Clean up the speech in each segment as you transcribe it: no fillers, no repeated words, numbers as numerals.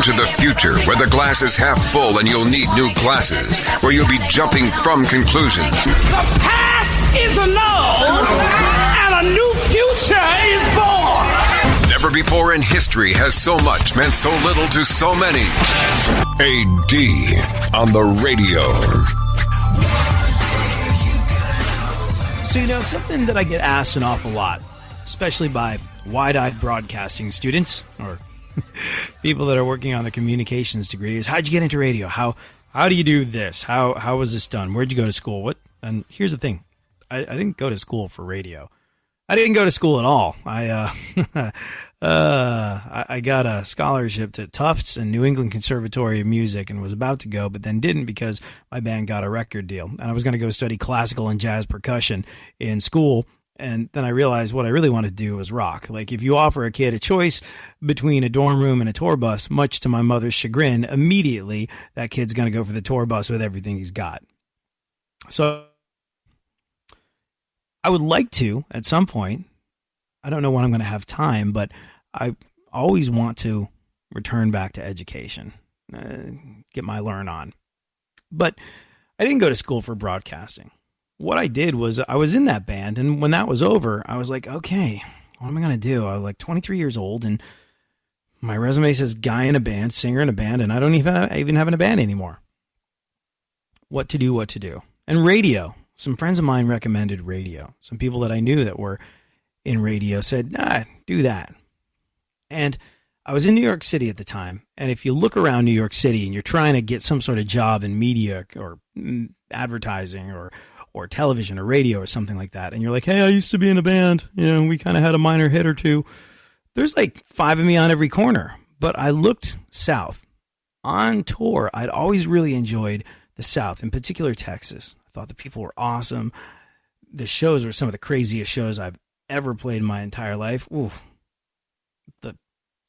Welcome to the future, where the glass is half full and you'll need new glasses, where you'll be jumping from conclusions. The past is annulled, and a new future is born. Never before in history has so much meant so little to so many. AD on the radio. So, you know, something that I get asked an awful lot, especially by wide-eyed broadcasting students or people that are working on the communications degree, is how'd you get into radio? How do you do this? How was this done? Where'd you go to school? What? And here's the thing. I didn't go to school for radio. I didn't go to school at all. I got a scholarship to Tufts and New England Conservatory of Music and was about to go, but then didn't because my band got a record deal. And I was going to go study classical and jazz percussion in school. And then I realized what I really wanted to do was rock. Like, if you offer a kid a choice between a dorm room and a tour bus, much to my mother's chagrin, immediately that kid's going to go for the tour bus with everything he's got. So I would like to, at some point, I don't know when I'm going to have time, but I always want to return back to education, get my learn on. But I didn't go to school for broadcasting. What I did was I was in that band, and when that was over, I was like, okay, what am I going to do? I was like 23 years old, and my resume says guy in a band, singer in a band, and I don't even have a band anymore. What to do. And radio. Some friends of mine recommended radio. Some people that I knew that were in radio said, do that. And I was in New York City at the time, and if you look around New York City and you're trying to get some sort of job in media or advertising or television or radio or something like that, and you're like, hey, I used to be in a band, we kind of had a minor hit or two, there's like 5 of me on every corner. But I looked south. On tour, I'd always really enjoyed the South, in particular Texas. I thought the people were awesome. The shows were some of the craziest shows I've ever played in my entire life. Oof. The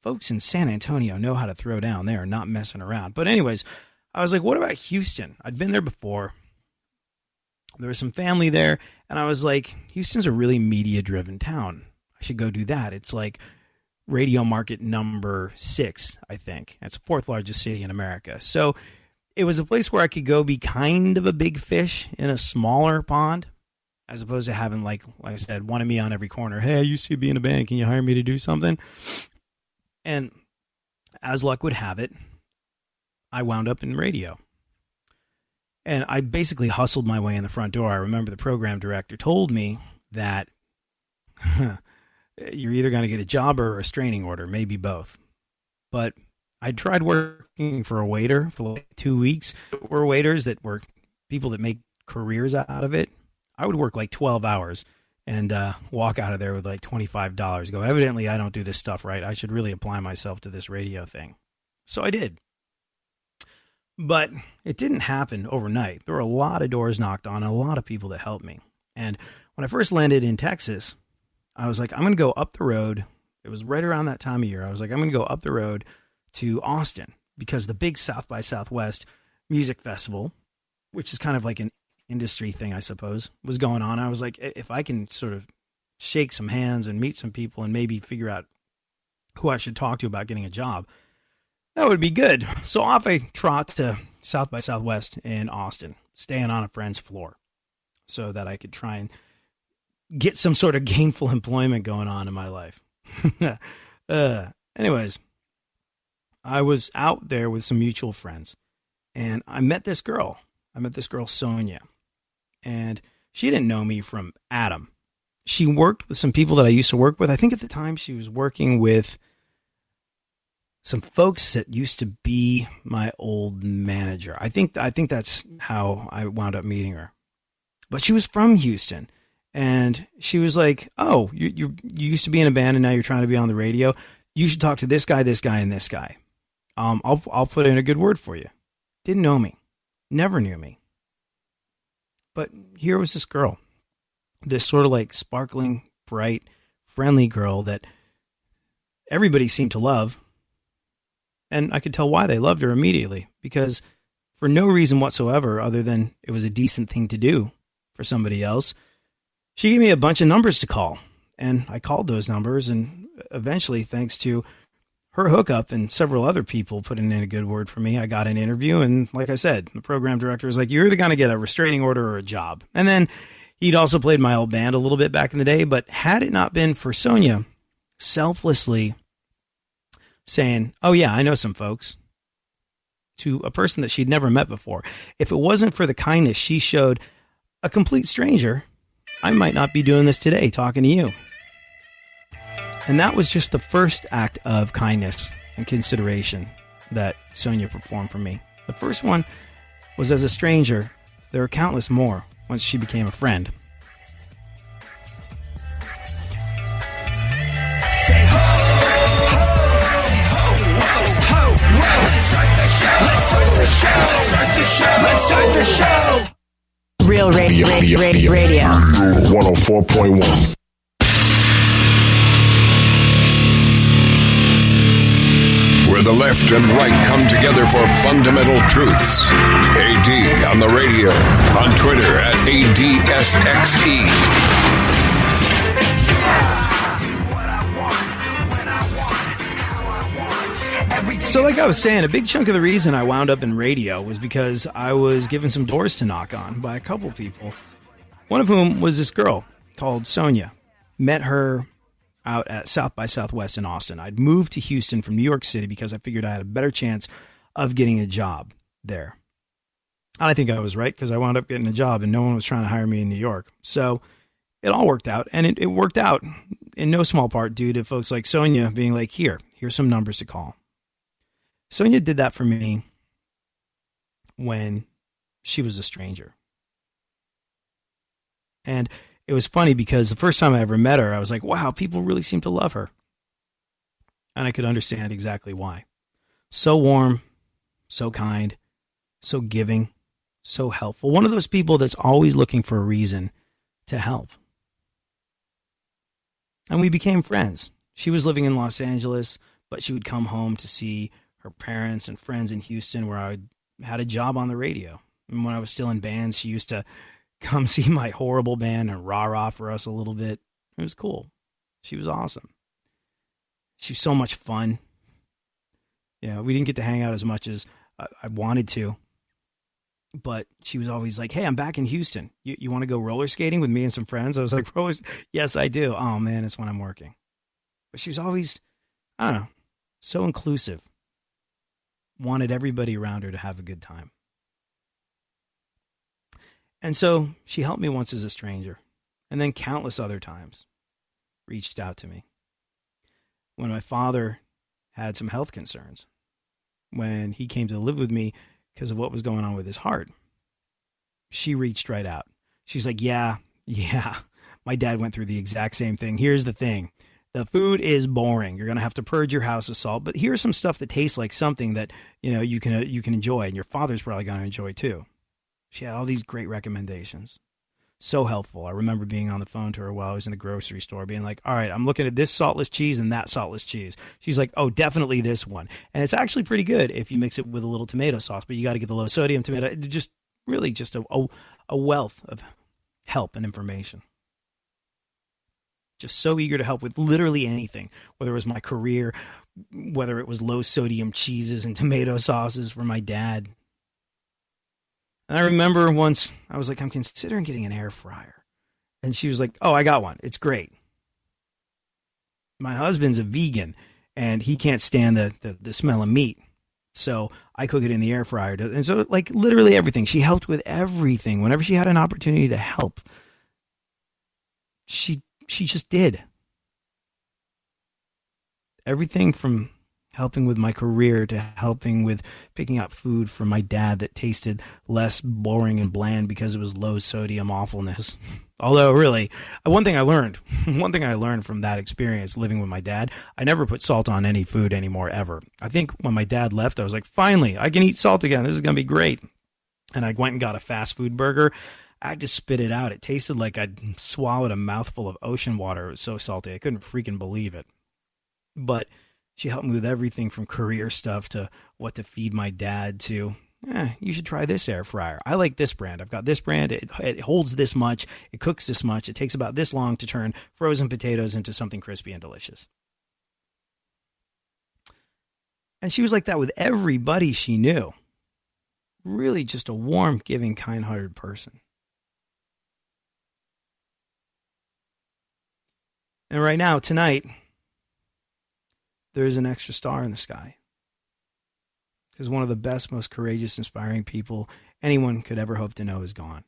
folks in San Antonio know how to throw down. They are not messing around. But anyways, I was like, what about Houston? I'd been there before. There was some family there, and I was like, Houston's a really media-driven town. I should go do that. It's like radio market number 6, I think. It's the 4th largest city in America. So it was a place where I could go be kind of a big fish in a smaller pond, as opposed to having, like I said, one of me on every corner. Hey, I used to be in a band. Can you hire me to do something? And as luck would have it, I wound up in radio. And I basically hustled my way in the front door. I remember the program director told me that you're either going to get a job or a restraining order, maybe both. But I tried working for a waiter for like 2 weeks. We're waiters that were people that make careers out of it. I would work like 12 hours and walk out of there with like $25. Go, evidently, I don't do this stuff right. I should really apply myself to this radio thing. So I did. But it didn't happen overnight. There were a lot of doors knocked on, and a lot of people that helped me. And when I first landed in Texas, I was like, I'm going to go up the road. It was right around that time of year. I was like, I'm going to go up the road to Austin, because the big South by Southwest music festival, which is kind of like an industry thing, I suppose, was going on. I was like, if I can sort of shake some hands and meet some people and maybe figure out who I should talk to about getting a job, that would be good. So off I trot to South by Southwest in Austin, staying on a friend's floor so that I could try and get some sort of gainful employment going on in my life. Anyways, I was out there with some mutual friends, and I met this girl. Sonia, and she didn't know me from Adam. She worked with some people that I used to work with. I think at the time she was working with some folks that used to be my old manager. I think that's how I wound up meeting her. But she was from Houston, and she was like, "Oh, you used to be in a band, and now you're trying to be on the radio. You should talk to this guy, and this guy. I'll put in a good word for you." Didn't know me, never knew me. But here was this girl, this sort of like sparkling, bright, friendly girl that everybody seemed to love. And I could tell why they loved her immediately, because for no reason whatsoever other than it was a decent thing to do for somebody else, she gave me a bunch of numbers to call. And I called those numbers, and eventually, thanks to her hookup and several other people putting in a good word for me, I got an interview. And like I said, the program director was like, you're either going to get a restraining order or a job. And then he'd also played my old band a little bit back in the day. But had it not been for Sonia selflessly saying, oh, yeah, I know some folks, to a person that she'd never met before, if it wasn't for the kindness she showed a complete stranger, I might not be doing this today talking to you. And that was just the first act of kindness and consideration that Sonia performed for me. The first one was as a stranger. There were countless more once she became a friend. Say ho, ho, say ho, ho, ho. Let's start the show. Let's start the show. Let's start the show. Let's start the show. Real radio. 104.1. Where the left and right come together for fundamental truths. AD on the radio, on Twitter at ADSXE. So like I was saying, a big chunk of the reason I wound up in radio was because I was given some doors to knock on by a couple people. One of whom was this girl called Sonia. Met her out at South by Southwest in Austin. I'd moved to Houston from New York City because I figured I had a better chance of getting a job there. And I think I was right because I wound up getting a job and no one was trying to hire me in New York. So it all worked out, and it worked out in no small part due to folks like Sonia being like, here's some numbers to call. Sonia did that for me when she was a stranger. And it was funny because the first time I ever met her, I was like, wow, people really seem to love her. And I could understand exactly why. So warm, so kind, so giving, so helpful. One of those people that's always looking for a reason to help. And we became friends. She was living in Los Angeles, but she would come home to see her parents and friends in Houston where I had a job on the radio. And when I was still in bands, she used to come see my horrible band and rah-rah for us a little bit. It was cool. She was awesome. She was so much fun. Yeah, we didn't get to hang out as much as I wanted to. But she was always like, hey, I'm back in Houston. You want to go roller skating with me and some friends? I was like, yes, I do. Oh, man, it's when I'm working. But she was always, I don't know, so inclusive. Wanted everybody around her to have a good time. And so she helped me once as a stranger, and then countless other times reached out to me. When my father had some health concerns, when he came to live with me because of what was going on with his heart, she reached right out. She's like, yeah, my dad went through the exact same thing. Here's the thing. The food is boring. You're going to have to purge your house of salt, but here's some stuff that tastes like something that, you can enjoy, and your father's probably going to enjoy too. She had all these great recommendations. So helpful. I remember being on the phone to her while I was in the grocery store being like, all right, I'm looking at this saltless cheese and that saltless cheese. She's like, oh, definitely this one. And it's actually pretty good if you mix it with a little tomato sauce, but you got to get the low sodium tomato. Just really just a wealth of help and information. Just so eager to help with literally anything, whether it was my career, whether it was low sodium cheeses and tomato sauces for my dad. And I remember once I was like, I'm considering getting an air fryer. And she was like, oh, I got one. It's great. My husband's a vegan and he can't stand the smell of meat. So I cook it in the air fryer. And so like literally everything. She helped with everything. Whenever she had an opportunity to help, she just did. Everything from helping with my career to helping with picking out food for my dad that tasted less boring and bland because it was low sodium awfulness. Although really, one thing I learned from that experience living with my dad, I never put salt on any food anymore ever. I think when my dad left, I was like, finally, I can eat salt again. This is going to be great. And I went and got a fast food burger. I had to spit it out. It tasted like I'd swallowed a mouthful of ocean water. It was so salty. I couldn't freaking believe it. But she helped me with everything from career stuff to what to feed my dad to, you should try this air fryer. I like this brand. I've got this brand. It holds this much. It cooks this much. It takes about this long to turn frozen potatoes into something crispy and delicious. And she was like that with everybody she knew. Really just a warm, giving, kind-hearted person. And right now, tonight, there's an extra star in the sky. Because one of the best, most courageous, inspiring people anyone could ever hope to know is gone.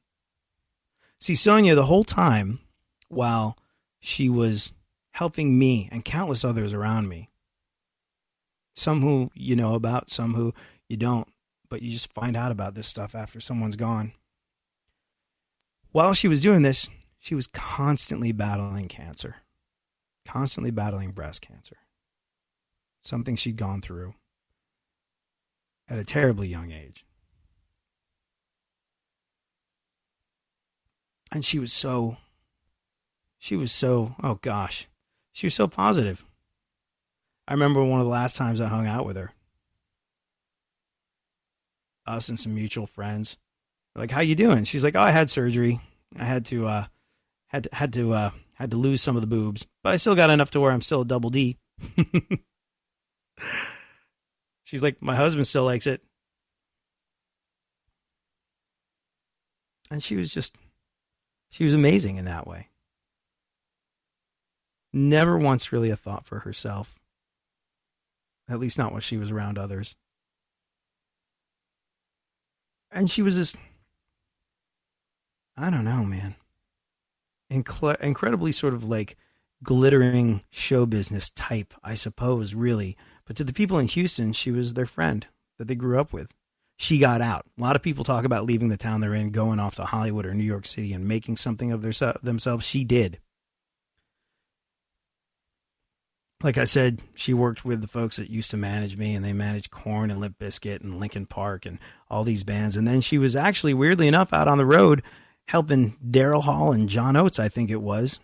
See, Sonia, the whole time, while she was helping me and countless others around me, some who you know about, some who you don't, but you just find out about this stuff after someone's gone. While she was doing this, she was constantly battling cancer, constantly battling breast cancer, something she'd gone through at a terribly young age. And she was so, oh gosh, she was so positive. I remember one of the last times I hung out with her. Us and some mutual friends. Like, how you doing? She's like, oh, I had surgery. I had to lose some of the boobs, but I still got enough to where I'm still a double D. She's like, my husband still likes it. And she was amazing in that way. Never once really a thought for herself. At least not when she was around others. And she was this, I don't know, man. Incredibly sort of like glittering show business type, I suppose, really. But to the people in Houston, she was their friend that they grew up with. She got out. A lot of people talk about leaving the town they're in, going off to Hollywood or New York City and making something of themselves. She did. Like I said, she worked with the folks that used to manage me, and they managed Korn and Limp Bizkit and Linkin Park and all these bands. And then she was actually, weirdly enough, out on the road helping Daryl Hall and John Oates, I think it was,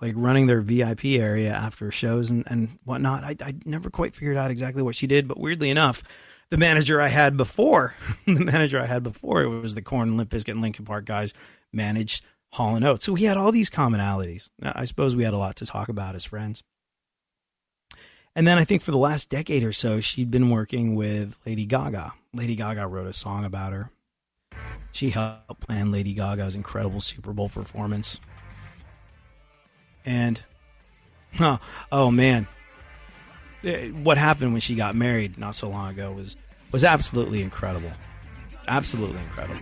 like running their VIP area after shows and whatnot. I never quite figured out exactly what she did, but weirdly enough, the manager I had before, it was the Korn and Limp Bizkit and Linkin Park guys, managed Hall and Oates. So we had all these commonalities. I suppose we had a lot to talk about as friends. And then I think for the last decade or so, she'd been working with Lady Gaga. Lady Gaga wrote a song about her. She helped plan Lady Gaga's incredible Super Bowl performance. And, oh man, what happened when she got married not so long ago was absolutely incredible. Absolutely incredible.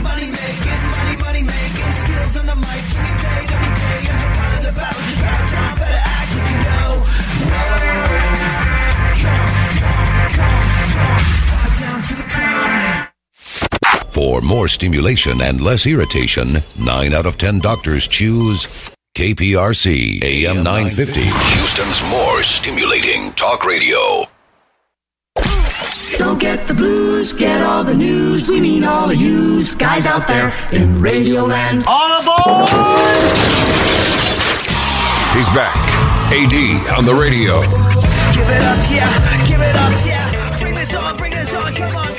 Money making, skills on the mic, to be paid every day, and we're part of the battle, just bow down, better act what you know. Come, down to the crown. For more stimulation and less irritation, 9 out of 10 doctors choose KPRC AM 950, Houston's more stimulating talk radio. Don't get the blues, get all the news. We mean all of you guys out there in Radioland. All aboard! He's back. AD on the radio. Give it up, yeah. Give it up, yeah. Bring this on. Come on.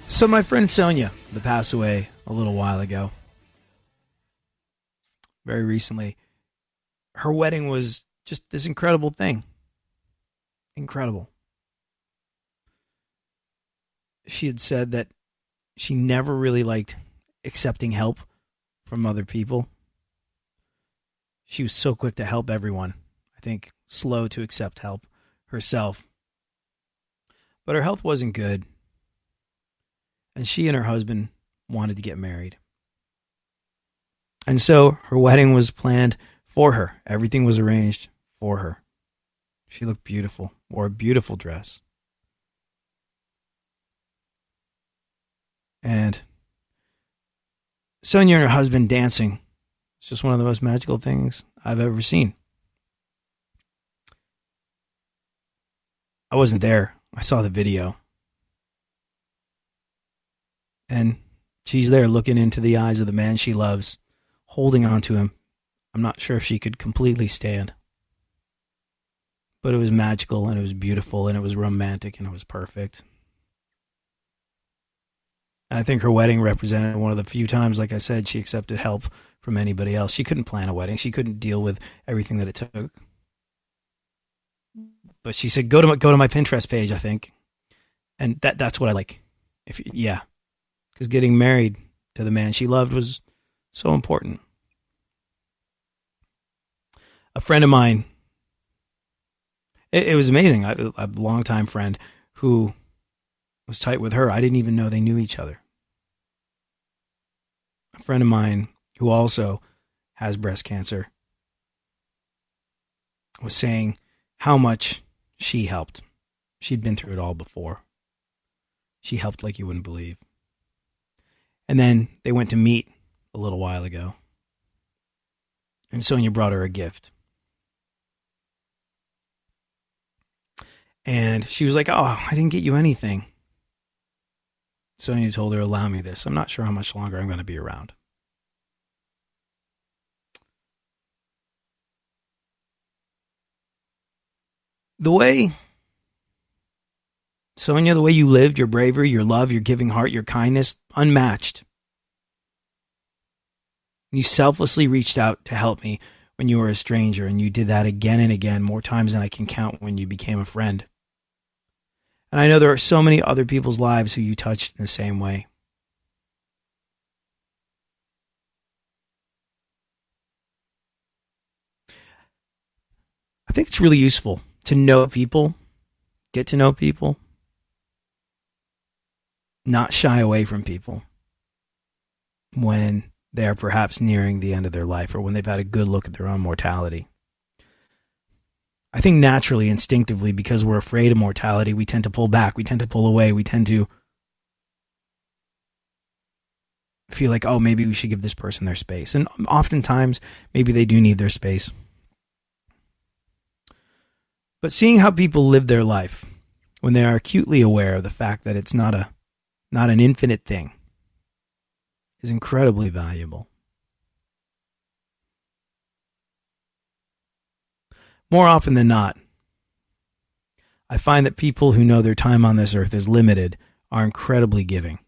So my friend Sonia, that passed away a little while ago, very recently, her wedding was just this incredible thing. Incredible. She had said that she never really liked accepting help from other people. She was so quick to help everyone. I think slow to accept help herself. But her health wasn't good. And she and her husband wanted to get married. And so her wedding was planned for her. Everything was arranged for her. She looked beautiful, wore a beautiful dress. And Sonia and her husband dancing, it's just one of the most magical things I've ever seen. I wasn't there. I saw the video. And she's there looking into the eyes of the man she loves, holding on to him. I'm not sure if she could completely stand. But it was magical, and it was beautiful, and it was romantic, and it was perfect. I think her wedding represented one of the few times, like I said, she accepted help from anybody else. She couldn't plan a wedding. She couldn't deal with everything that it took. But she said, go to my Pinterest page, I think. And that's what I like. Because getting married to the man she loved was so important. A friend of mine, it was amazing. A longtime friend who was tight with her. I didn't even know they knew each other. A friend of mine who also has breast cancer was saying how much she helped. She'd been through it all before. She helped like you wouldn't believe. And then they went to meet a little while ago. And Sonia brought her a gift. And she was like, oh, I didn't get you anything. Sonia told her, allow me this. I'm not sure how much longer I'm going to be around. The way, Sonia, the way you lived, your bravery, your love, your giving heart, your kindness, unmatched. You selflessly reached out to help me when you were a stranger, and you did that again and again, more times than I can count when you became a friend. And I know there are so many other people's lives who you touched in the same way. I think it's really useful to know people, get to know people, not shy away from people when they're perhaps nearing the end of their life or when they've had a good look at their own mortality. I think naturally, instinctively, because we're afraid of mortality, we tend to pull back, we tend to pull away, we tend to feel like, oh, maybe we should give this person their space. And oftentimes, maybe they do need their space. But seeing how people live their life when they are acutely aware of the fact that it's not an infinite thing is incredibly valuable. More often than not, I find that people who know their time on this earth is limited are incredibly giving.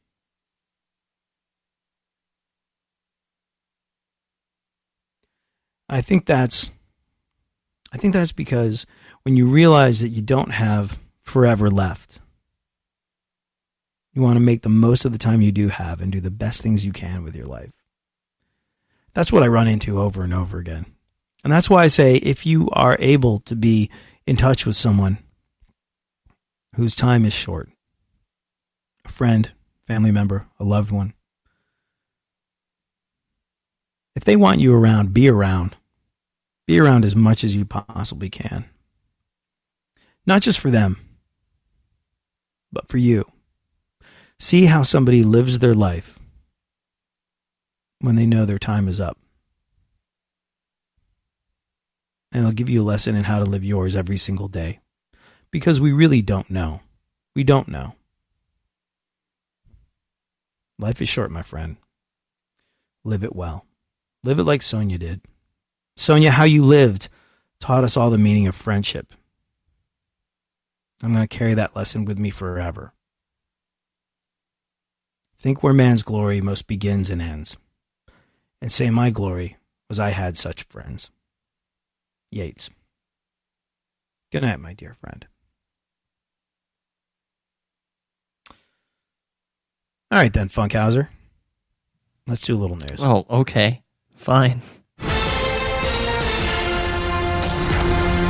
I think that's because when you realize that you don't have forever left, you want to make the most of the time you do have and do the best things you can with your life. That's what I run into over and over again. And that's why I say, if you are able to be in touch with someone whose time is short, a friend, family member, a loved one, if they want you around, be around. Be around as much as you possibly can. Not just for them, but for you. See how somebody lives their life when they know their time is up. And it'll give you a lesson in how to live yours every single day. Because we really don't know. We don't know. Life is short, my friend. Live it well. Live it like Sonia did. Sonia, how you lived taught us all the meaning of friendship. I'm going to carry that lesson with me forever. Think where man's glory most begins and ends. And say my glory was I had such friends. Yates. Good night, my dear friend. All right then, Funkhouser. Let's do a little news. Oh, okay. Fine.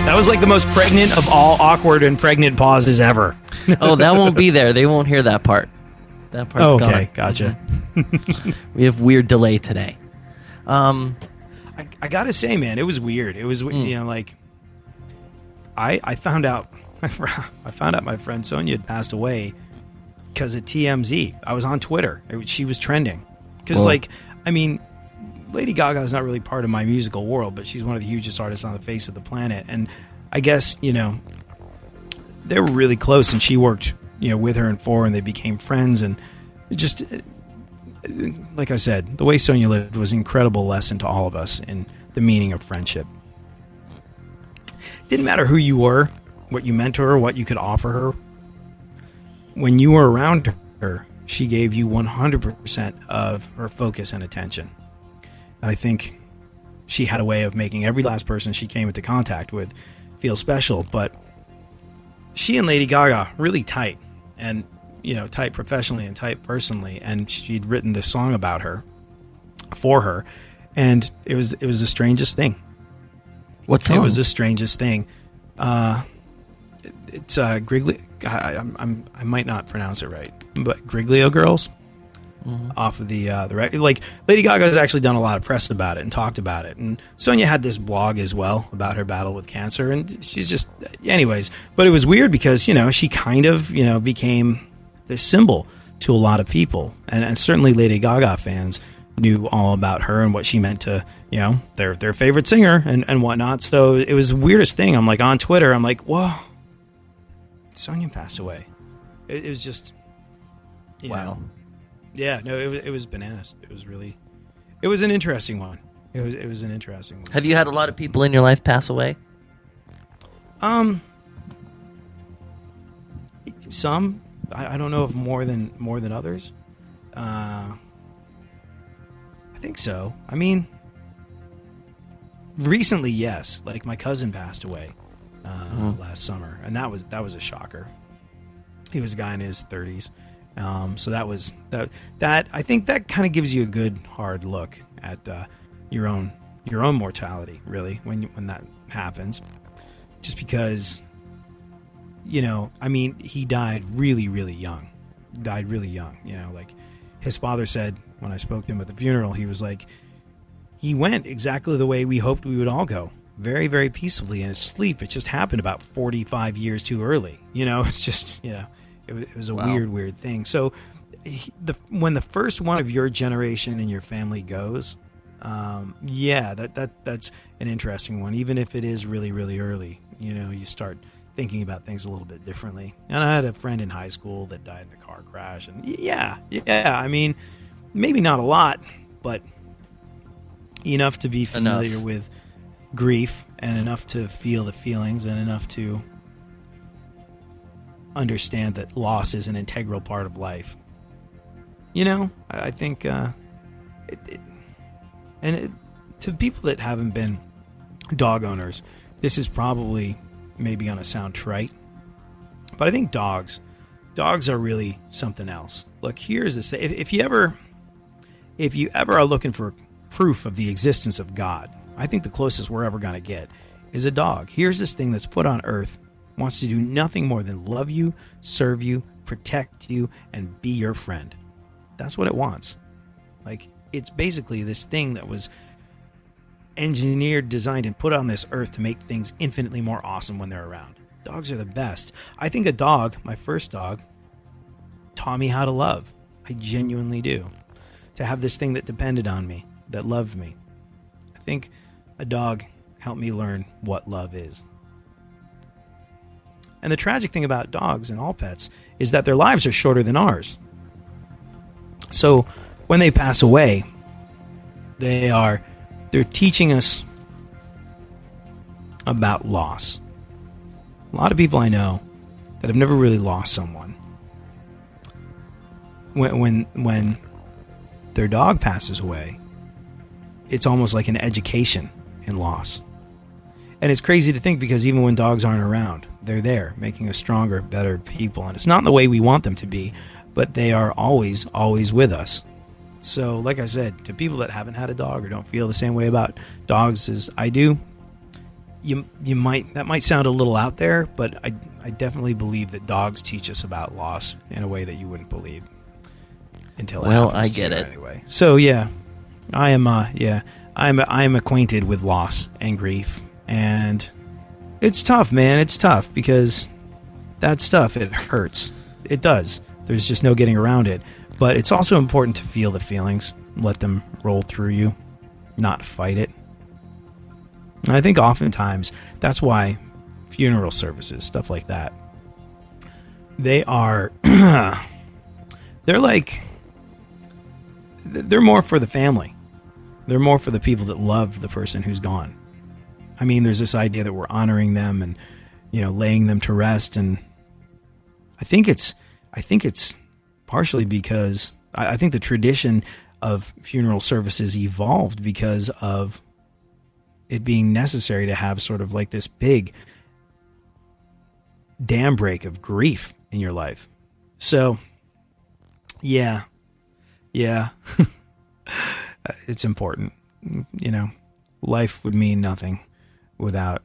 That was like the most pregnant of all awkward and pregnant pauses ever. Oh, that won't be there. They won't hear that part. That part's gone. Okay, gotcha. We have weird delay today. I gotta say, man, it was weird. It was, like, I found out my friend Sonia had passed away because of TMZ. I was on Twitter. She was trending. Because, Lady Gaga is not really part of my musical world, but she's one of the hugest artists on the face of the planet. And I guess, they were really close, and she worked, with her and for her, and they became friends. And it just, like I said, the way Sonia lived was an incredible lesson to all of us in the meaning of friendship. Didn't matter who you were, what you meant to her, what you could offer her. When you were around her, she gave you 100% of her focus and attention. And I think she had a way of making every last person she came into contact with feel special. But she and Lady Gaga really tight, and tight professionally and tight personally. And she'd written this song about her, for her, and it was the strangest thing. What song? It was the strangest thing. It's Griglio. I might not pronounce it right, but Griglio Girls. Off of the like, Lady Gaga has actually done a lot of press about it and talked about it, and Sonia had this blog as well about her battle with cancer, and she's just, anyways. But it was weird because she kind of became this symbol to a lot of people, and certainly Lady Gaga fans knew all about her and what she meant to their favorite singer and whatnot. So it was the weirdest thing. I'm like, on Twitter, I'm like, whoa, Sonia passed away. It was just wow. Yeah, no, it was bananas. It was an interesting one. It was an interesting one. Have you had a lot of people in your life pass away? Some. I don't know if more than others. I think so. I mean, recently, yes. Like, my cousin passed away last summer, and that was a shocker. He was a guy in his 30s. So that was that. I think that kind of gives you a good hard look at your own mortality, really, when that happens. Just because, I mean, he died really, really young. Like his father said when I spoke to him at the funeral, he was like, he went exactly the way we hoped we would all go, very, very peacefully in his sleep. It just happened about 45 years too early. It's just It was a weird thing. So when the first one of your generation in your family goes, that's an interesting one. Even if it is really, really early, you start thinking about things a little bit differently. And I had a friend in high school that died in a car crash. And yeah, I mean, maybe not a lot, but enough to be familiar with grief, and enough to feel the feelings, and enough to understand that loss is an integral part of life. I think to people that haven't been dog owners, this is probably maybe going to sound trite, but I think dogs are really something else. Look, here's this thing. If you ever are looking for proof of the existence of God, I think the closest we're ever going to get is a dog. Here's this thing that's put on earth, wants to do nothing more than love you, serve you, protect you, and be your friend. That's what it wants. Like, it's basically this thing that was engineered, designed, and put on this earth to make things infinitely more awesome when they're around. Dogs are the best. I think a dog, my first dog, taught me how to love. I genuinely do. To have this thing that depended on me, that loved me. I think a dog helped me learn what love is. And the tragic thing about dogs and all pets is that their lives are shorter than ours. So when they pass away, they're teaching us about loss. A lot of people I know that have never really lost someone, when their dog passes away, it's almost like an education in loss. And it's crazy to think, because even when dogs aren't around, they're there, making us stronger, better people. And it's not the way we want them to be, but they are always, always with us. So, like I said, to people that haven't had a dog or don't feel the same way about dogs as I do, that might sound a little out there, but I definitely believe that dogs teach us about loss in a way that you wouldn't believe until it happens I to get you it. anyway. So yeah, I'm acquainted with loss and grief, and it's tough, man. It's tough because that stuff, it hurts. It does. There's just no getting around it. But it's also important to feel the feelings, let them roll through you, not fight it. And I think oftentimes that's why funeral services, stuff like that, they're more for the family. They're more for the people that love the person who's gone. I mean, there's this idea that we're honoring them and, laying them to rest. And I think it's partially because I think the tradition of funeral services evolved because of it being necessary to have sort of like this big dam break of grief in your life. So, yeah, it's important. You know, life would mean nothing without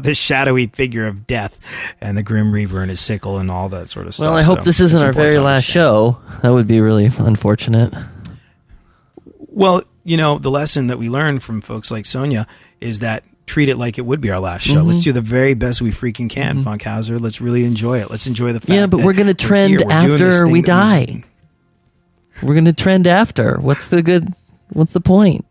this shadowy figure of death and the Grim Reaper and his sickle and all that sort of stuff. Well, I hope this isn't our very last show. That would be really unfortunate. Well, you know, the lesson that we learned from folks like Sonia is that treat it like it would be our last show. Let's do the very best we freaking can, Funkhouser. Let's really enjoy it. Let's enjoy the fact but we're going to trend after we die. We're going to trend after. What's the point?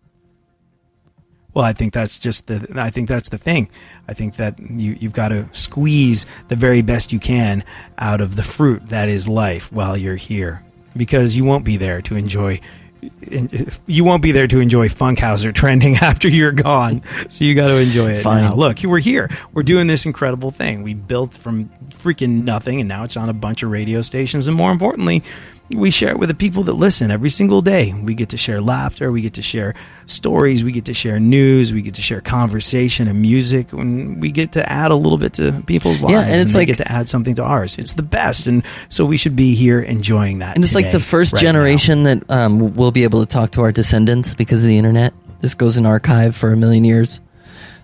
Well, I think that's the thing. I think that you've got to squeeze the very best you can out of the fruit that is life while you're here, because you won't be there to enjoy Funkhouser trending after you're gone. So you got to enjoy it now. Look, we're here. We're doing this incredible thing. We built from freaking nothing, and now it's on a bunch of radio stations. And more importantly, we share it with the people that listen every single day. We get to share laughter. We get to share stories. We get to share news. We get to share conversation and music. And we get to add a little bit to people's lives. And it's they get to add something to ours. It's the best. And so we should be here enjoying that. And it's like the first generation that will be able to talk to our descendants because of the internet. This goes in archive for 1 million years.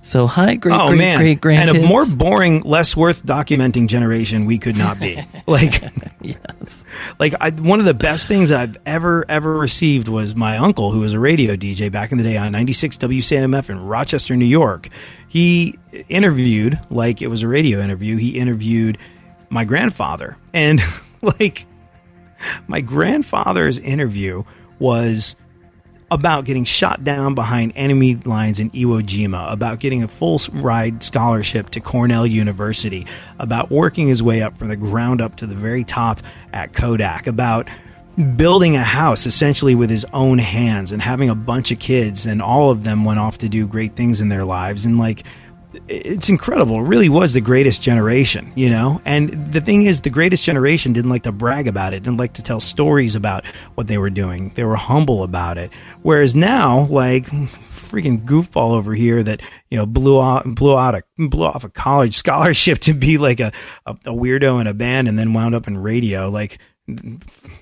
So, hi, great grandkids. And a more boring, less worth documenting generation we could not be. Like, yes. Like, one of the best things I've ever received was my uncle, who was a radio DJ back in the day on 96 WCMF in Rochester, New York. He interviewed, like it was a radio interview, he interviewed my grandfather. And, like, my grandfather's interview was about getting shot down behind enemy lines in Iwo Jima, about getting a full ride scholarship to Cornell University, about working his way up from the ground up to the very top at Kodak, about building a house essentially with his own hands and having a bunch of kids, and all of them went off to do great things in their lives. And like, it's incredible. It really was the greatest generation, you know? And the thing is, the greatest generation didn't like to brag about it, didn't like to tell stories about what they were doing. They were humble about it. Whereas now, like, freaking goofball over here that, you know, blew off a college scholarship to be like a weirdo in a band and then wound up in radio, like,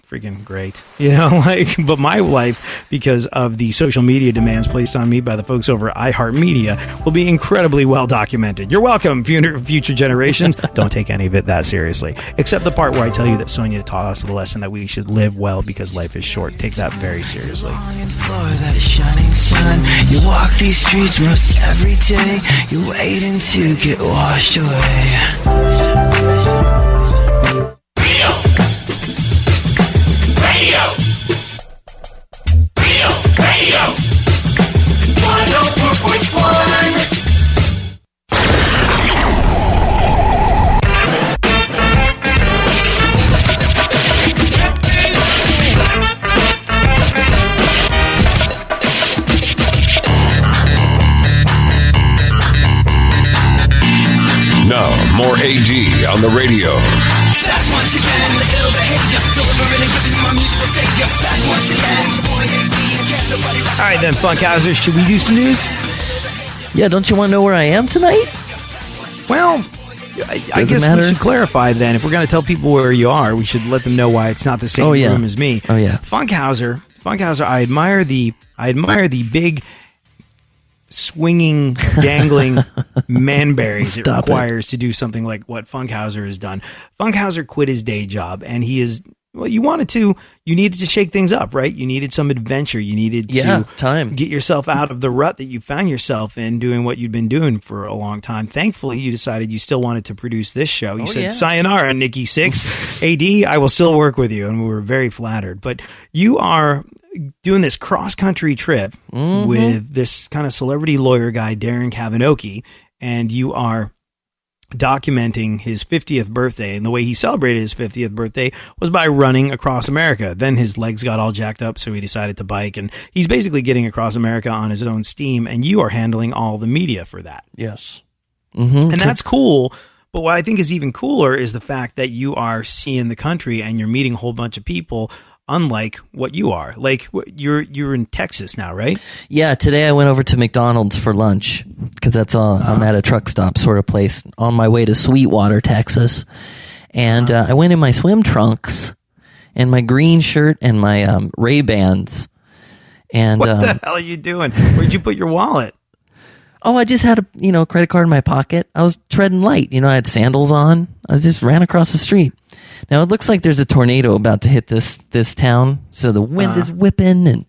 freaking great, you know, like, but my life, because of the social media demands placed on me by the folks over at iHeartMedia, will be incredibly well documented. You're welcome, future generations. Don't take any of it that seriously, except the part where I tell you that Sonia taught us the lesson that we should live well because life is short. Take that very seriously. For that shining sun, you walk these streets most every day. You're waiting to get washed away. Radio 104.1. Now, more AD on the radio. Back once again, the ill behavior, delivering and giving my musical savior. Back once again, it's your boy AD and can't nobody. All right, then, Funkhousers, should we do some news? Yeah, don't you want to know where I am tonight? Well, I guess we should clarify then. If we're going to tell people where you are, we should let them know why it's not the same room as me. Oh yeah, Funkhouser, I admire the big, swinging, dangling manberries it requires to do something like what Funkhouser has done. Funkhouser quit his day job, and he is. Well, you needed to shake things up, right? You needed some adventure. You needed to get yourself out of the rut that you found yourself in doing what you'd been doing for a long time. Thankfully, you decided you still wanted to produce this show. You said, sayonara, Nikki Sixx. AD, I will still work with you. And we were very flattered. But you are doing this cross-country trip with this kind of celebrity lawyer guy, Darren Kavinoki, and you are documenting his 50th birthday, and the way he celebrated his 50th birthday was by running across America. Then his legs got all jacked up, so he decided to bike, and he's basically getting across America on his own steam, and you are handling all the media for that. Yes. And that's cool, But what I think is even cooler is the fact that you are seeing the country and you're meeting a whole bunch of people unlike what you are. Like you're in Texas now, right? Yeah, today I went over to McDonald's for lunch because that's all. I'm at a truck stop sort of place on my way to Sweetwater, Texas. And I went in my swim trunks and my green shirt and my Ray-Bans. And what the hell are you doing? Where'd you put your wallet? Oh, I just had a credit card in my pocket. I was treading light. I had sandals on. I just ran across the street. Now it looks like there's a tornado about to hit this town. So the wind is whipping and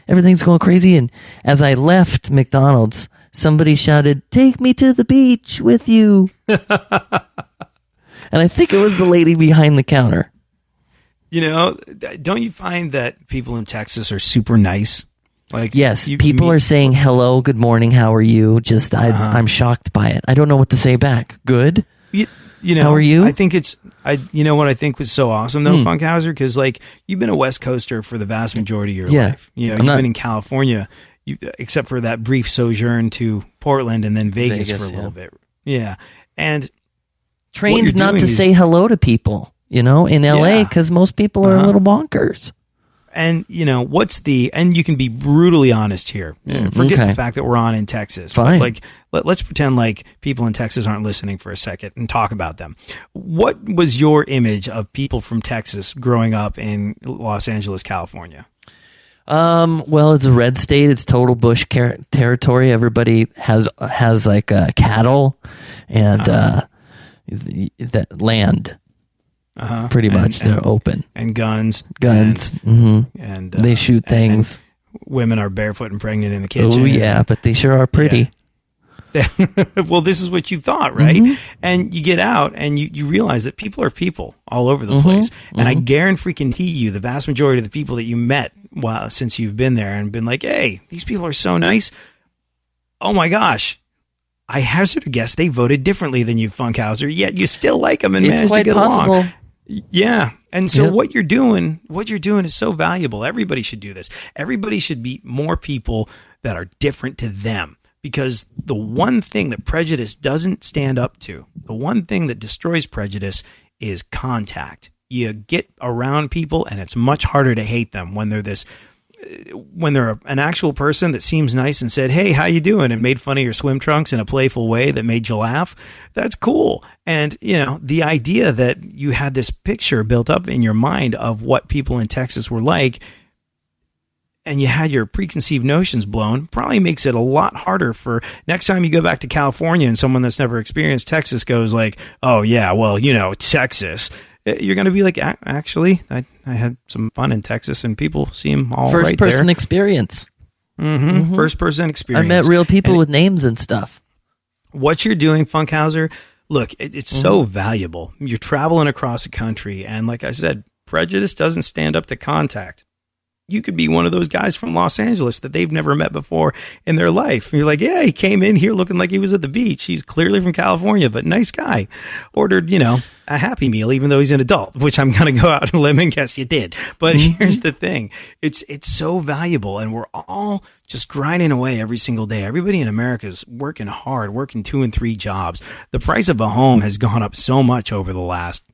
everything's going crazy. And as I left McDonald's, somebody shouted, "Take me to the beach with you." And I think it was the lady behind the counter. Don't you find that people in Texas are super nice? Like, yes, people are saying hello, good morning, how are you? Just I'm shocked by it. I don't know what to say back. Good. How are you? I think what I think was so awesome though, Funkhouser, because like you've been a West Coaster for the vast majority of your life. You've been in California, except for that brief sojourn to Portland and then Vegas for a little bit. Yeah, and trained not to say hello to people. In LA, because most people are a little bonkers. And, and you can be brutally honest here. Forget the fact that we're on in Texas. Fine. Like, let's pretend like people in Texas aren't listening for a second and talk about them. What was your image of people from Texas growing up in Los Angeles, California? Well, it's a red state. It's total bush territory. Everybody has like cattle and that land. Pretty much, they're open and guns, and they shoot things. Women are barefoot and pregnant in the kitchen. Oh yeah, but they sure are pretty. Yeah. Well, this is what you thought, right? And you get out and you realize that people are people all over the place. And I guarantee you, the vast majority of the people that you met since you've been there and been like, "Hey, these people are so nice." Oh my gosh. I hazard to guess they voted differently than you, Funkhouser, yet you still like them and managed to get along. Yeah. And so what you're doing is so valuable. Everybody should do this. Everybody should meet more people that are different to them, because the one thing that prejudice doesn't stand up to, the one thing that destroys prejudice is contact. You get around people and it's much harder to hate them when they're an actual person that seems nice and said, "Hey, how you doing?" and made fun of your swim trunks in a playful way that made you laugh. That's cool. And, the idea that you had this picture built up in your mind of what people in Texas were like, and you had your preconceived notions blown, probably makes it a lot harder for next time you go back to California and someone that's never experienced Texas goes like, "Oh yeah, well, Texas." You're going to be like, "Actually, I had some fun in Texas and people seem all right there." First-person experience. First-person experience. I met real people with names and stuff. What you're doing, Funkhouser, look, it's so valuable. You're traveling across the country, and like I said, prejudice doesn't stand up to contact. You could be one of those guys from Los Angeles that they've never met before in their life. And you're like, "Yeah, he came in here looking like he was at the beach. He's clearly from California, but nice guy. Ordered, a Happy Meal, even though he's an adult," which I'm going to go out on a limb and guess you did. But here's the thing. It's so valuable, and we're all just grinding away every single day. Everybody in America is working hard, working 2 and 3 jobs. The price of a home has gone up so much over the last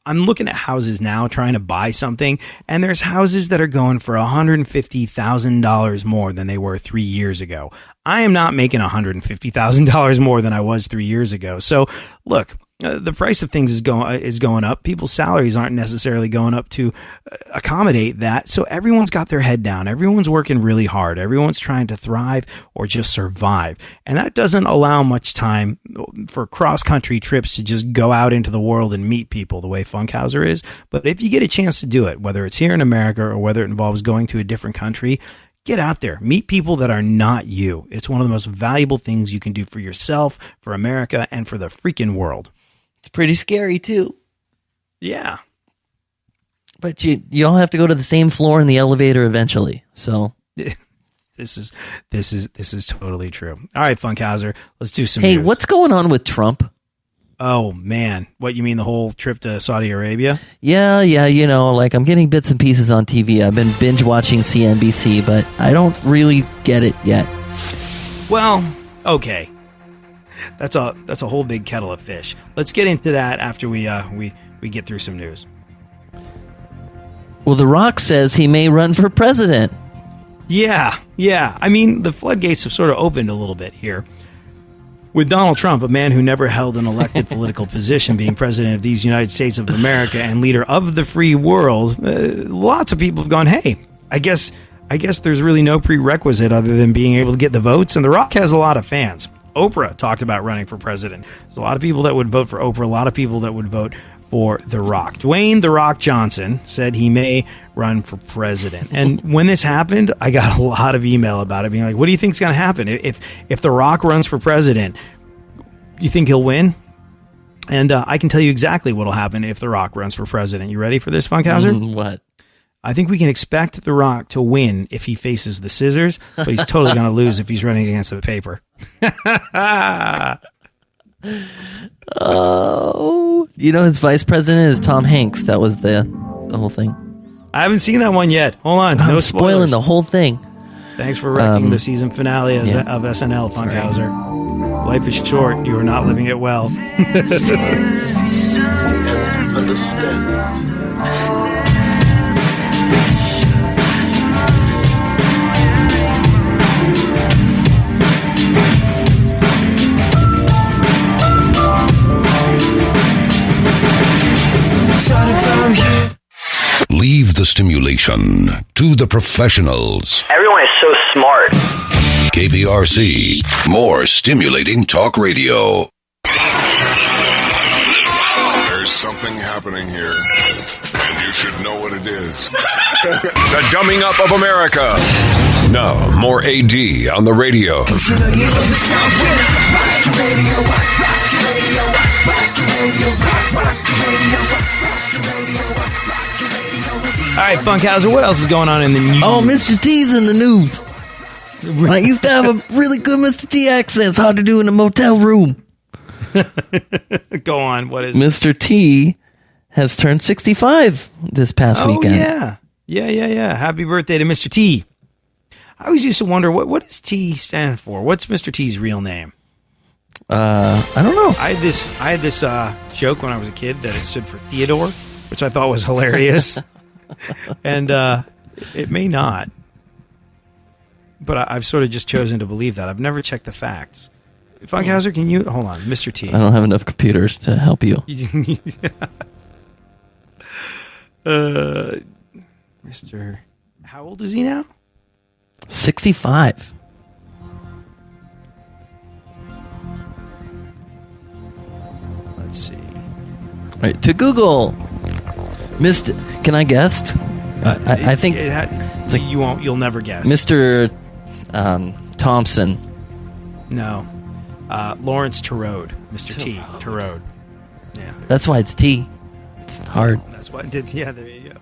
I'm looking at houses now trying to buy something, and there's houses that are going for $150,000 more than they were 3 years ago. I am not making $150,000 more than I was 3 years ago. So look, the price of things is going up. People's salaries aren't necessarily going up to accommodate that. So everyone's got their head down. Everyone's working really hard. Everyone's trying to thrive or just survive. And that doesn't allow much time for cross-country trips to just go out into the world and meet people the way Funkhouser is. But if you get a chance to do it, whether it's here in America or whether it involves going to a different country, get out there. Meet people that are not you. It's one of the most valuable things you can do for yourself, for America, and for the freaking world. It's pretty scary too. Yeah. But you all have to go to the same floor in the elevator eventually. So this is totally true. All right, Funkhouser, let's do some Hey, news. what's going on with Trump? Oh man, what you mean, the whole trip to Saudi Arabia? Yeah, I'm getting bits and pieces on TV. I've been binge watching CNBC, but I don't really get it yet. Well, okay. That's a whole big kettle of fish. Let's get into that after we get through some news. Well, The Rock says he may run for president. Yeah. I mean, the floodgates have sort of opened a little bit here. With Donald Trump, a man who never held an elected political position, being president of these United States of America and leader of the free world, lots of people have gone, hey, I guess there's really no prerequisite other than being able to get the votes. And The Rock has a lot of fans. Oprah talked about running for president. There's a lot of people that would vote for Oprah, a lot of people that would vote for The Rock. Dwayne The Rock Johnson said he may run for president. And when this happened, I got a lot of email about it, being like, what do you think's going to happen? If The Rock runs for president, do you think he'll win? And I can tell you exactly what will happen if The Rock runs for president. You ready for this, Funkhouser? What? I think we can expect The Rock to win if he faces the scissors, but he's totally going to lose if he's running against the paper. Oh, his vice president is Tom Hanks. That was the whole thing. I haven't seen that one yet. Hold on. I'm No spoiling spoilers. the whole thing. Thanks for wrecking the season finale of SNL, Funkhouser. Life is short. You are not living it well. Leave the stimulation to the professionals. Everyone is so smart. KPRC, more stimulating talk radio. There's something happening here, and you should know what it is. The Dumbing Up of America. Now, more AD on the radio. All right, Funkhouser, what else is going on in the news? Oh, Mr. T's in the news. I used to have a really good Mr. T accent. It's hard to do in a motel room. Go on. What is Mr. T has turned 65 this past weekend. Yeah. Happy birthday to Mr. T. I always used to wonder, what does T stand for? What's Mr. T's real name? I don't know. I had this joke when I was a kid that it stood for Theodore, which I thought was hilarious. And it may not. But I've sort of just chosen to believe that. I've never checked the facts. Funkhouser, can you... Hold on, Mr. T. I don't have enough computers to help you. Mr. How old is he now? 65. Let's see. All right, to Google. Can I guess? I think it's like you'll never guess. Mr. Thompson. No. Lawrence Turode. Mr. T. Turode. Yeah. That's why it's T. It's hard. That's why I did. Yeah, there you go.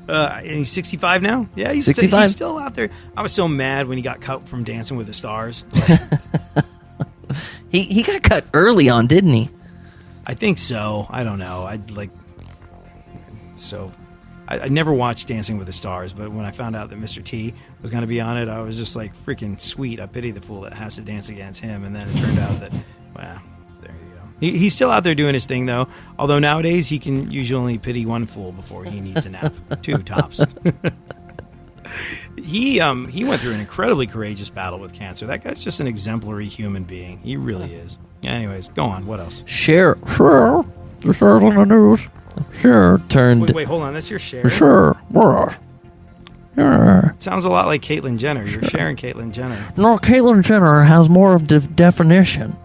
And he's 65 now? Yeah, he's 65. He's still out there. I was so mad when he got cut from Dancing with the Stars. He got cut early on, didn't he? I think so. I don't know. I never watched Dancing with the Stars, but when I found out that Mr. T was going to be on it, I was just like, freaking sweet. I pity the fool that has to dance against him. And then it turned out that, well, there you go. He's still out there doing his thing, though. Although nowadays he can usually only pity one fool before he needs a nap. Two tops. He went through an incredibly courageous battle with cancer. That guy's just an exemplary human being. He really is. Anyways, go on. What else? Cheryl. The Cheryl's on the news. Sure, turned. Wait, hold on. That's your Cheryl? Sure. Sounds a lot like Caitlyn Jenner. You're sharing Caitlyn Jenner. No, Caitlyn Jenner has more of the definition.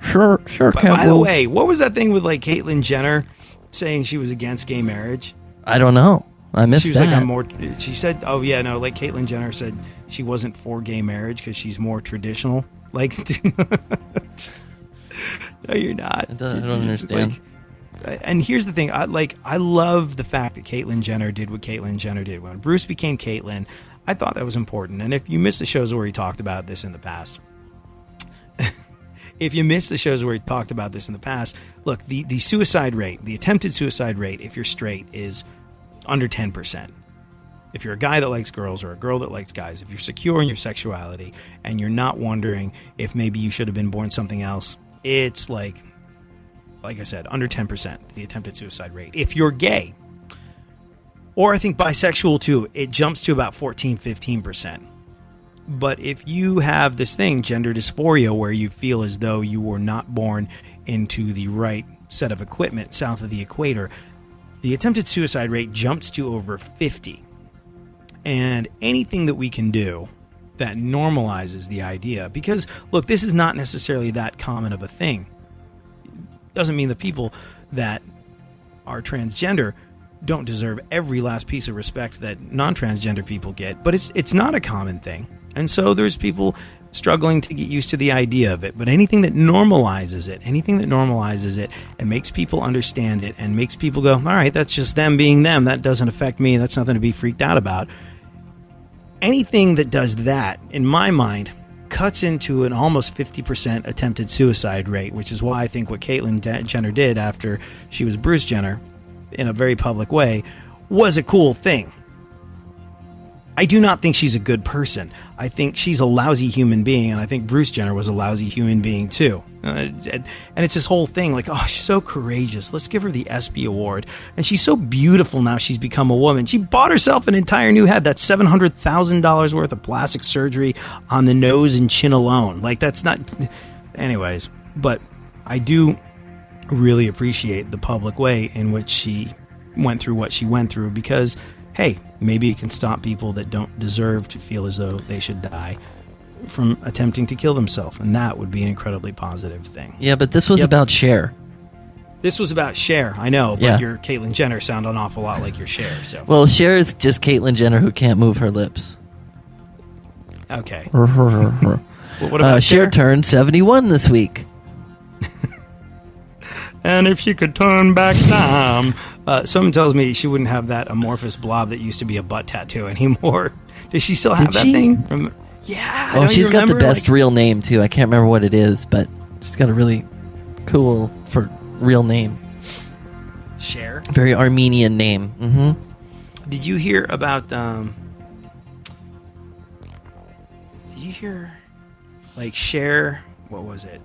Sure. By the way, what was that thing with like Caitlyn Jenner saying she was against gay marriage? I don't know. I missed she was that. Like, I'm more. She said, "Oh yeah, no." Like Caitlyn Jenner said, she wasn't for gay marriage because she's more traditional. Like, no, you're not. I don't understand. And here's the thing. I love the fact that Caitlyn Jenner did what Caitlyn Jenner did. When Bruce became Caitlyn, I thought that was important. And if you missed the shows where he talked about this in the past, look, the suicide rate, the attempted suicide rate, if you're straight, is under 10%. If you're a guy that likes girls or a girl that likes guys, if you're secure in your sexuality and you're not wondering if maybe you should have been born something else, it's like I said, under 10%, the attempted suicide rate. If you're gay, or I think bisexual too, it jumps to about 14, 15%. But if you have this thing, gender dysphoria, where you feel as though you were not born into the right set of equipment south of the equator, the attempted suicide rate jumps to over 50. And anything that we can do that normalizes the idea, because look, this is not necessarily that common of a thing. Doesn't mean the people that are transgender don't deserve every last piece of respect that non-transgender people get, but it's not a common thing. And so there's people struggling to get used to the idea of it. But anything that normalizes it and makes people understand it and makes people go, all right, that's just them being them. That doesn't affect me. That's nothing to be freaked out about. Anything that does that, in my mind, cuts into an almost 50% attempted suicide rate, which is why I think what Caitlyn Jenner did after she was Bruce Jenner in a very public way was a cool thing. I do not think she's a good person. I think she's a lousy human being, and I think Bruce Jenner was a lousy human being too. And it's this whole thing like, oh, she's so courageous. Let's give her the ESPY award. And she's so beautiful now she's become a woman. She bought herself an entire new head. That's $700,000 worth of plastic surgery on the nose and chin alone. Like, that's not... Anyways, but I do really appreciate the public way in which she went through what she went through, because... hey, maybe it can stop people that don't deserve to feel as though they should die from attempting to kill themselves, and that would be an incredibly positive thing. Yeah, but this was about Cher. This was about Cher, I know, but Yeah. your Caitlyn Jenner sound an awful lot like your Cher. So Well, Cher is just Caitlyn Jenner who can't move her lips. okay. What about Cher turned 71 this week. And if she could turn back time. Someone tells me she wouldn't have that amorphous blob that used to be a butt tattoo anymore. Does she still have Did that she? thing? Yeah. Oh, don't you she's got the remember? best real name, too. I can't remember what it is, but she's got a really cool for real name. Cher. Very Armenian name. Mm-hmm. Did you hear about? Did you hear, like, Cher? What was it?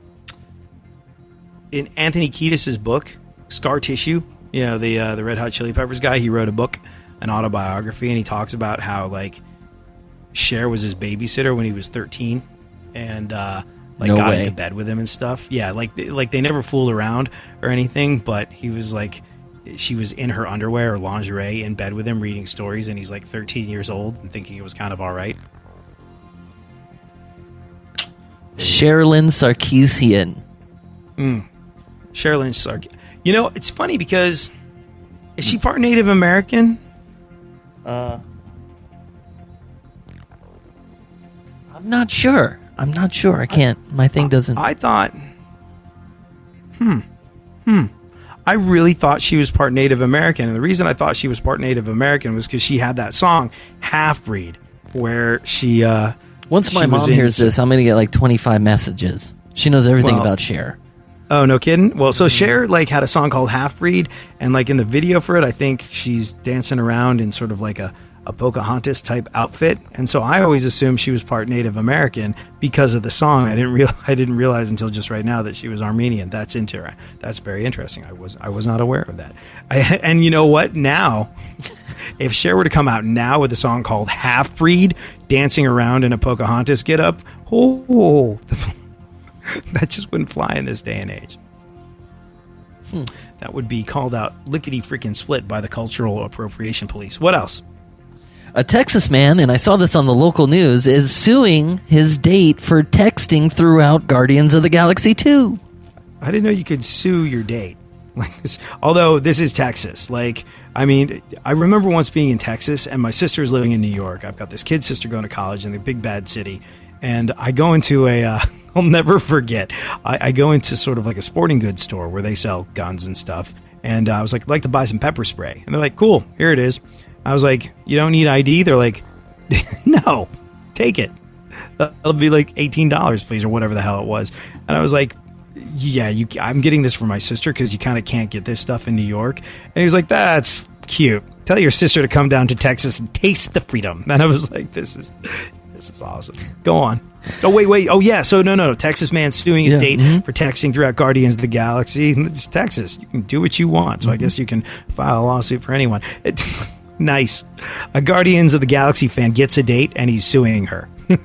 In Anthony Kiedis' book, Scar Tissue, you know, the Red Hot Chili Peppers guy, he wrote a book, an autobiography, and he talks about how, like, Cher was his babysitter when he was 13, and No got way. into bed with him and stuff. Yeah, like they never fooled around or anything, but he was like, she was in her underwear or lingerie in bed with him reading stories, and he's like 13 years old and thinking it was kind of all right. Sherilyn Sarkeesian. Sherilyn Sark. You know, it's funny because is she part Native American? I'm not sure. I can't. My thing doesn't. I thought. I really thought she was part Native American, and the reason I thought she was part Native American was because she had that song "Half Breed," where she. Once my she was mom in- hears this, I'm going to get like 25 messages. She knows everything Well- about Cher. Oh, no kidding? Well, so Cher, like, had a song called Half Breed, and, like, in the video for it, I think she's dancing around in sort of like a Pocahontas-type outfit, and so I always assumed she was part Native American because of the song. I didn't realize until just right now that she was Armenian. That's very interesting. I was not aware of that. And you know what? Now, if Cher were to come out now with a song called Half Breed, dancing around in a Pocahontas get-up, oh... that just wouldn't fly in this day and age. That would be called out lickety freaking split by the cultural appropriation police. What else? A Texas man, and I saw this on the local news, is suing his date for texting throughout Guardians of the Galaxy 2. I didn't know you could sue your date. Like this, although this is Texas. Like, I mean, I remember once being in Texas, and my sister's living in New York. I've got this kid sister going to college in the big bad city, and I go into a... I'll never forget. I go into sort of like a sporting goods store where they sell guns and stuff. And I was like, I'd like to buy some pepper spray. And they're like, cool, here it is. I was like, you don't need ID? They're like, no, take it. That'll be like $18, please, or whatever the hell it was. And I was like, yeah, I'm getting this for my sister because you kind of can't get this stuff in New York. And he was like, that's cute. tell your sister to come down to Texas and taste the freedom. And I was like, this is awesome. Go on. Oh, wait. Oh, yeah. So, no. Texas man suing his date for texting throughout Guardians of the Galaxy. It's Texas. You can do what you want. So I guess you can file a lawsuit for anyone. Nice. A Guardians of the Galaxy fan gets a date and he's suing her. Do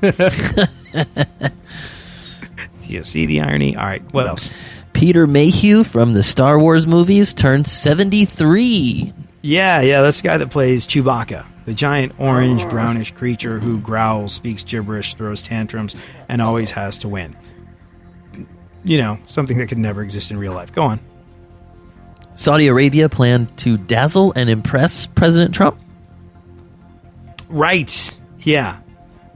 you see the irony? All right. What else? Peter Mayhew from the Star Wars movies turned 73. Yeah. That's the guy that plays Chewbacca. The giant orange brownish creature who growls, speaks gibberish, throws tantrums, and always has to win. You know, something that could never exist in real life. Go on. Saudi Arabia planned to dazzle and impress President Trump. Right. Yeah.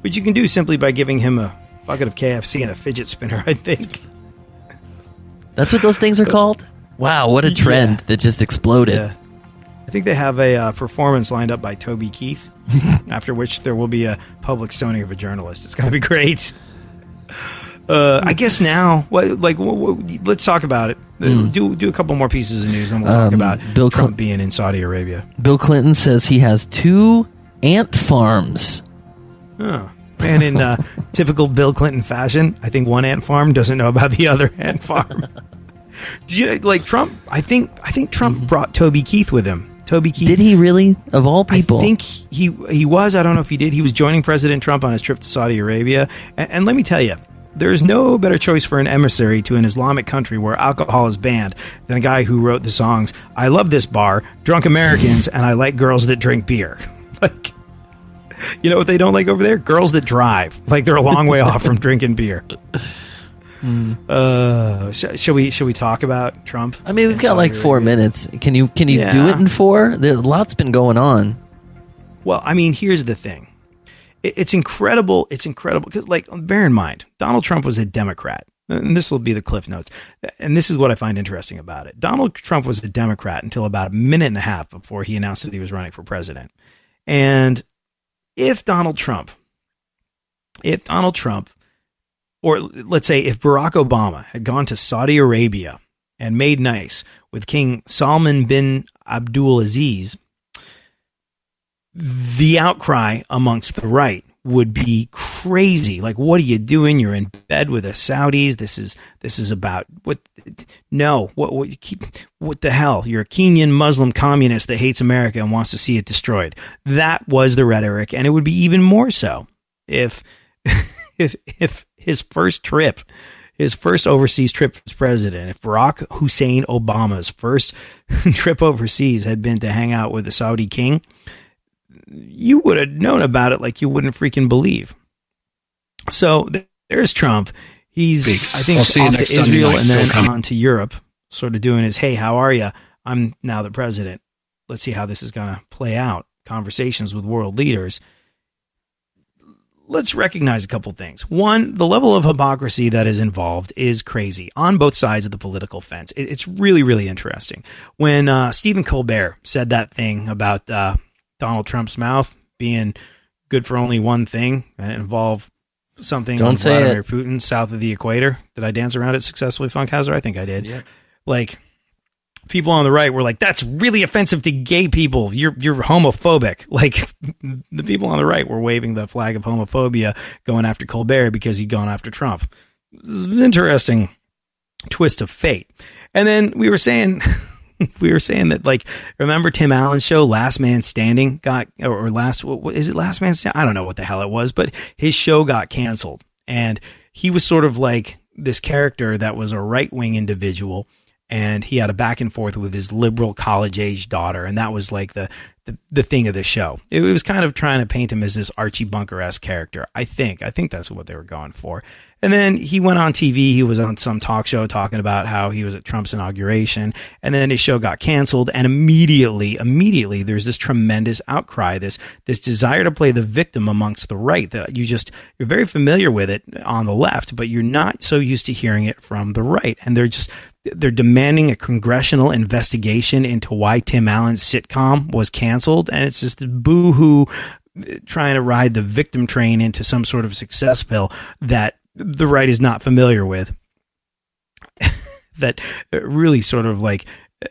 Which you can do simply by giving him a bucket of KFC and a fidget spinner, I think. That's what those things are called? Wow, what a trend that just exploded. Yeah. I think they have a performance lined up by Toby Keith, after which there will be a public stoning of a journalist. It's going to be great. I guess now, let's talk about it. Do a couple more pieces of news, then we'll talk about Trump being in Saudi Arabia. Bill Clinton says he has 2 ant farms. Oh. And in typical Bill Clinton fashion, I think one ant farm doesn't know about the other ant farm. Do you like Trump? I think Trump brought Toby Keith with him. Toby Keith. Did he really? Of all people? I think he was. I don't know if he did. He was joining President Trump on his trip to Saudi Arabia. And let me tell you, there is no better choice for an emissary to an Islamic country where alcohol is banned than a guy who wrote the songs, "I Love This Bar," "Drunk Americans," and "I Like Girls That Drink Beer." Like, you know what they don't like over there? Girls that drive. Like, they're a long way off from drinking beer. Shall we talk about Trump? I mean, we've got like 4 minutes. Can you do it in 4? A lot's been going on. Well, I mean, here's the thing. It's incredible. It's incredible because, like, bear in mind, Donald Trump was a Democrat. And this will be the Cliff Notes. And this is what I find interesting about it. Donald Trump was a Democrat until about a minute and a half before he announced that he was running for president. And if Donald Trump, or let's say if Barack Obama had gone to Saudi Arabia and made nice with King Salman bin Abdulaziz, the outcry amongst the right would be crazy. Like, what are you doing? You're in bed with the Saudis. This is about what? No, what the hell? You're a Kenyan Muslim communist that hates America and wants to see it destroyed. That was the rhetoric, and it would be even more so if his first overseas trip as president, if Barack Hussein Obama's first trip overseas had been to hang out with the Saudi king, you would have known about it like you wouldn't freaking believe. So there's Trump. He's, I think, off to Israel and then on to Europe, sort of doing his, hey, how are you? I'm now the president. Let's see how this is going to play out. Conversations with world leaders. Let's recognize a couple things. One, the level of hypocrisy that is involved is crazy on both sides of the political fence. It's really, really interesting. When Stephen Colbert said that thing about Donald Trump's mouth being good for only one thing, and it involved something on Vladimir Putin south of the equator. Did I dance around it successfully, Funkhouser? I think I did. Yeah. Like, people on the right were like, that's really offensive to gay people. You're homophobic. Like, the people on the right were waving the flag of homophobia going after Colbert because he'd gone after Trump. This is an interesting twist of fate. And then we were saying that, like, remember Tim Allen's show, Last Man Standing Last Man Standing? I don't know what the hell it was, but his show got canceled. And he was sort of like this character that was a right-wing individual, and he had a back and forth with his liberal college-age daughter, and that was like the thing of the show. It was kind of trying to paint him as this Archie Bunker-esque character. I think that's what they were going for. And then he went on TV. He was on some talk show talking about how he was at Trump's inauguration, and then his show got canceled. And immediately, there's this tremendous outcry, this desire to play the victim amongst the right that you're very familiar with it on the left, but you're not so used to hearing it from the right. And they're demanding a congressional investigation into why Tim Allen's sitcom was canceled. And it's just boo-hoo trying to ride the victim train into some sort of success pill that the right is not familiar with. That really sort of like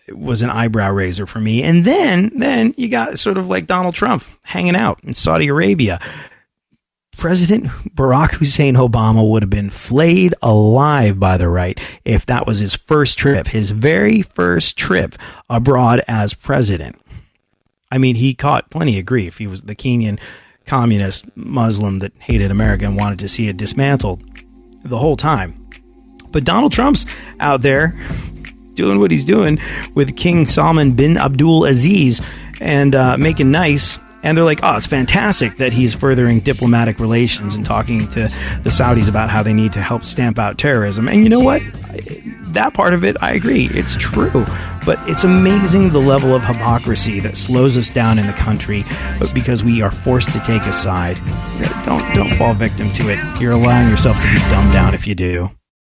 was an eyebrow raiser for me. And then you got sort of like Donald Trump hanging out in Saudi Arabia. President Barack Hussein Obama would have been flayed alive by the right if that was his first trip, his very first trip abroad as president. I mean, he caught plenty of grief. He was the Kenyan communist Muslim that hated America and wanted to see it dismantled the whole time. But Donald Trump's out there doing what he's doing with King Salman bin Abdul Aziz and making nice. And they're like, oh, it's fantastic that he's furthering diplomatic relations and talking to the Saudis about how they need to help stamp out terrorism. And you know what? That part of it, I agree. It's true. But it's amazing the level of hypocrisy that slows us down in the country, but because we are forced to take a side. Don't fall victim to it. You're allowing yourself to be dumbed down if you do.